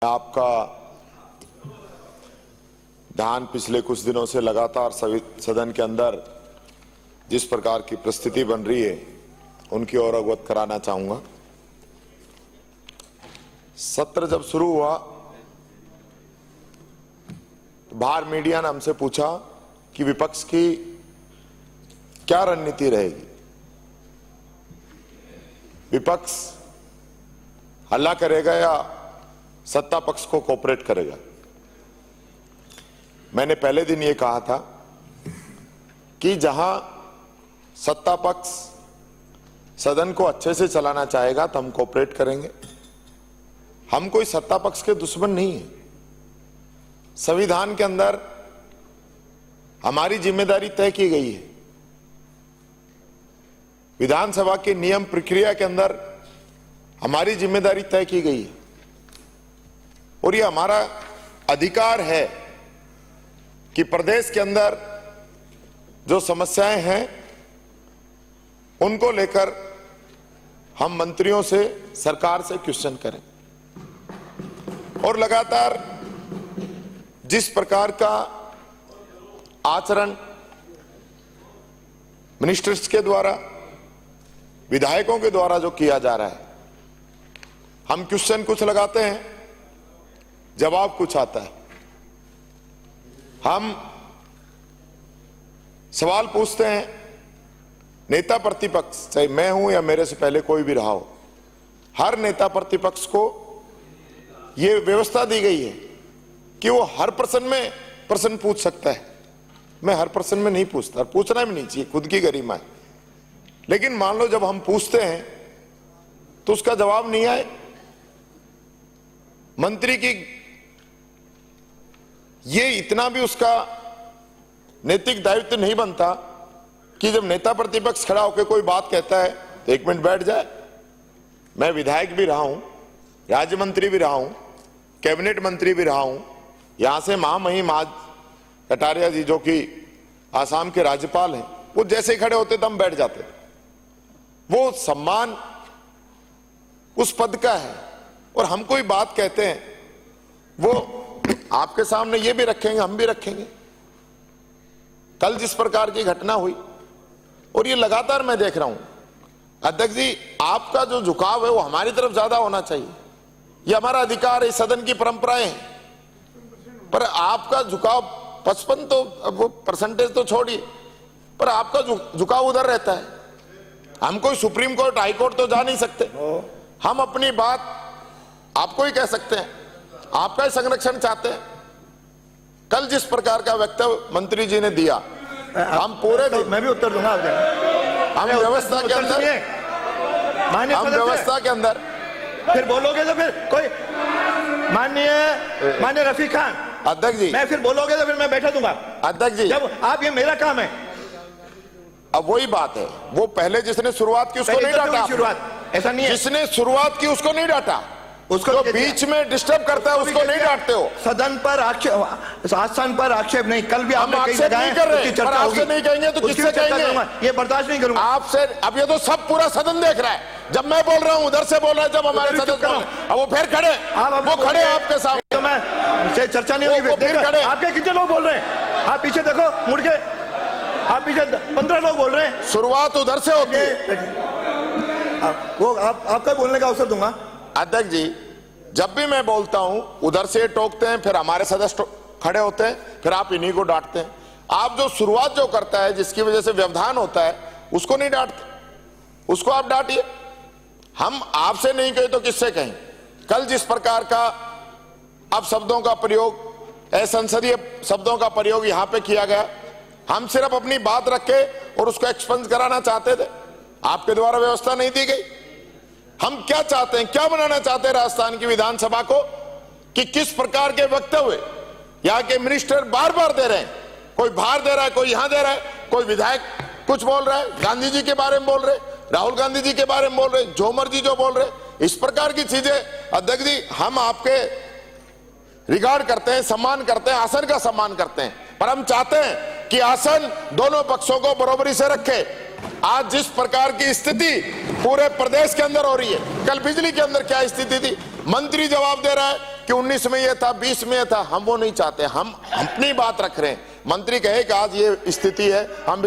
आपका ध्यान पिछले कुछ दिनों से लगातार सदन के अंदर जिस प्रकार की परिस्थिति बन रही है उनकी ओर अवगत कराना चाहूंगा। सत्र जब शुरू हुआ तो बाहर मीडिया ने हमसे पूछा कि विपक्ष की क्या रणनीति रहेगी, विपक्ष हल्ला करेगा या सत्ता पक्ष को कोऑपरेट करेगा। मैंने पहले दिन ये कहा था कि जहां सत्ता पक्ष सदन को अच्छे से चलाना चाहेगा तो हम कोऑपरेट करेंगे। हम कोई सत्ता पक्ष के दुश्मन नहीं है। संविधान के अंदर हमारी जिम्मेदारी तय की गई है। विधानसभा के नियम प्रक्रिया के अंदर हमारी जिम्मेदारी तय की गई है और ये हमारा अधिकार है कि प्रदेश के अंदर जो समस्याएं हैं उनको लेकर हम मंत्रियों से, सरकार से क्वेश्चन करें। और लगातार जिस प्रकार का आचरण मिनिस्टर्स के द्वारा, विधायकों के द्वारा जो किया जा रहा है, हम क्वेश्चन कुछ लगाते हैं, जवाब कुछ आता है। हम सवाल पूछते हैं, नेता प्रतिपक्ष, चाहे मैं हूं या मेरे से पहले कोई भी रहा हो, हर नेता प्रतिपक्ष को यह व्यवस्था दी गई है कि वो हर प्रश्न में प्रश्न पूछ सकता है। मैं हर प्रश्न में नहीं पूछता, पूछना भी नहीं चाहिए, खुद की गरिमा है। लेकिन मान लो जब हम पूछते हैं तो उसका जवाब नहीं आए, मंत्री की ये इतना भी उसका नैतिक दायित्व नहीं बनता कि जब नेता प्रतिपक्ष खड़ा होकर कोई बात कहता है तो एक मिनट बैठ जाए। मैं विधायक भी रहा हूं, राज्य मंत्री भी रहा हूं, कैबिनेट मंत्री भी रहा हूं। यहां से महामहिम आज कटारिया जी जो कि आसाम के राज्यपाल हैं, वो जैसे खड़े होते तो हम बैठ जाते। वो सम्मान उस पद का है और हम कोई बात कहते हैं वो आपके सामने ये भी रखेंगे, हम भी रखेंगे। कल जिस प्रकार की घटना हुई और ये लगातार मैं देख रहा हूं, अध्यक्ष जी आपका जो झुकाव है वो हमारी तरफ ज्यादा होना चाहिए। ये हमारा अधिकार है, सदन की परंपराएं हैं, पर आपका झुकाव 55 तो वो परसेंटेज तो छोड़िए, पर आपका झुकाव उधर रहता है। हम कोई सुप्रीम कोर्ट, हाई कोर्ट तो जा नहीं सकते। हम अपनी बात आपको ही कह सकते हैं, आपका ही संरक्षण चाहते हैं। कल जिस प्रकार का वक्तव्य मंत्री जी ने दिया, हम पूरे तो मैं भी उत्तर दूंगा आपके। हम व्यवस्था के अंदर, हम व्यवस्था के अंदर फिर बोलोगे तो फिर कोई माननीय रफीक खान अध्यक्ष जी, मैं फिर बोलोगे तो फिर मैं बैठा दूंगा। अध्यक्ष जी जब आप, ये मेरा काम है। अब वही बात है, वो पहले जिसने शुरुआत की उसको नहीं डांटा। शुरुआत ऐसा नहीं है, जिसने शुरुआत की उसको नहीं डांटा, उसको जो बीच में डिस्टर्ब करता है उसको नहीं डांटते हो। सदन पर आक्षेप, आसन पर आक्षेप नहीं। कल भी हम आक्षेप नहीं कर रहे, पर आपसे नहीं कहेंगे तो किससे कहेंगे? ये बर्दाश्त नहीं करूंगा आपसे। अब ये तो सब पूरा सदन देख रहा है, जब मैं बोल रहा हूं उधर से बोल रहा है, जब हमारे सदस्य अब वो फिर खड़े, वो खड़े आपके सामने, तो मैं चर्चा नहीं होगी। आपके कितने लोग बोल रहे हैं? आप पीछे देखो, मुड़ के आप पीछे 15 लोग बोल रहे हैं। शुरुआत उधर से होगी। वो आपका बोलने का अवसर दूंगा। अध्यक्ष जी, जब भी मैं बोलता हूं उधर से टोकते हैं, फिर हमारे सदस्य खड़े होते हैं, फिर आप इन्हीं को डांटते हैं। आप जो शुरुआत जो करता है, जिसकी वजह से व्यवधान होता है, उसको नहीं डांटते, उसको आप डांटिए। हम आपसे नहीं कहे तो किससे कहें? कल जिस प्रकार का अब शब्दों का प्रयोग, असंसदीय शब्दों का प्रयोग यहां पे किया गया, हम सिर्फ अपनी बात रखे और उसको एक्सपेंस कराना चाहते थे। आपके द्वारा व्यवस्था नहीं दी गई। हम क्या चाहते हैं, क्या बनाना चाहते हैं राजस्थान की विधानसभा को, कि किस प्रकार के वक्तव्य यहाँ के मिनिस्टर बार बार दे रहे हैं। कोई बाहर दे रहा है, कोई यहां दे रहा है, कोई विधायक कुछ बोल रहा है, गांधी जी के बारे में बोल रहे, राहुल गांधी जी के बारे में बोल रहे, जो मर्जी जो बोल रहे, इस प्रकार की चीजें। अध्यक्ष जी, हम आपके रिगार्ड करते हैं, सम्मान करते हैं, आसन का सम्मान करते हैं, पर हम चाहते हैं कि आसन दोनों पक्षों को बराबरी से रखे। आज जिस प्रकार की स्थिति पूरे प्रदेश के अंदर हो रही है, कल बिजली के अंदर क्या स्थिति थी, मंत्री जवाब दे रहा है, कि 19 में ये था, 20 में ये था, हम वो नहीं चाहते। हम अपनी बात रख रहे हैं। मंत्री कहे कि आज ये स्थिति है, हम